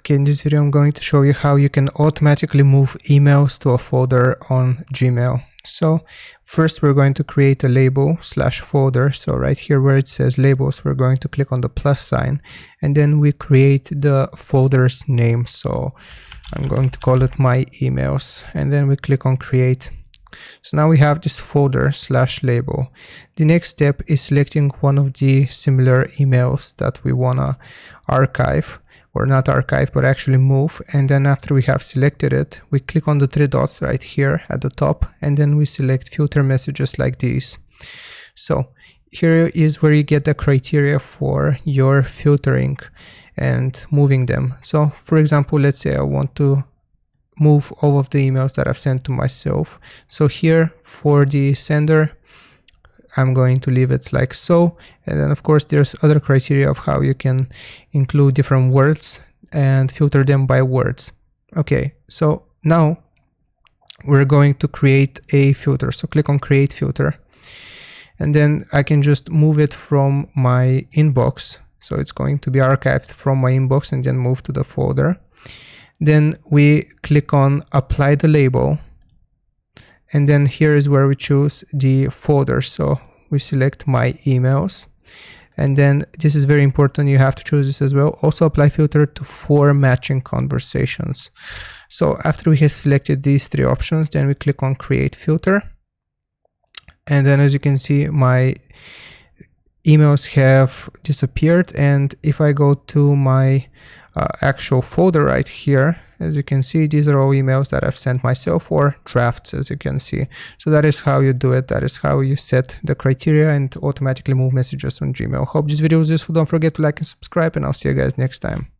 Okay, in this video I'm going to show you how you can automatically move emails to a folder on Gmail. So first we're going to create a label / folder. So right here where it says labels, we're going to click on the plus sign and then we create the folder's name. So I'm going to call it my emails and then we click on create. So now we have this folder / label. The next step is selecting one of the similar emails that we wanna archive, or not archive, but actually move. And then after we have selected it, we click on the 3 dots right here at the top, and then we select filter messages like these. So here is where you get the criteria for your filtering and moving them. So for example, let's say I want to move all of the emails that I've sent to myself. So here for the sender, I'm going to leave it like so. And then of course there's other criteria of how you can include different words and filter them by words. Okay, so now we're going to create a filter. So click on create filter. And then I can just move it from my inbox. So it's going to be archived from my inbox and then move to the folder. Then we click on apply the label. And then here is where we choose the folder. So we select my emails. And then this is very important. You have to choose this as well. Also apply filter to 4 matching conversations. So after we have selected these 3 options, then we click on create filter. And then as you can see, my emails have disappeared. And if I go to my actual folder right here, as you can see, these are all emails that I've sent myself, or drafts, as you can see. So that is how you do it. That is how you set the criteria and automatically move messages on Gmail. Hope this video was useful. Don't forget to like and subscribe, and I'll see you guys next time.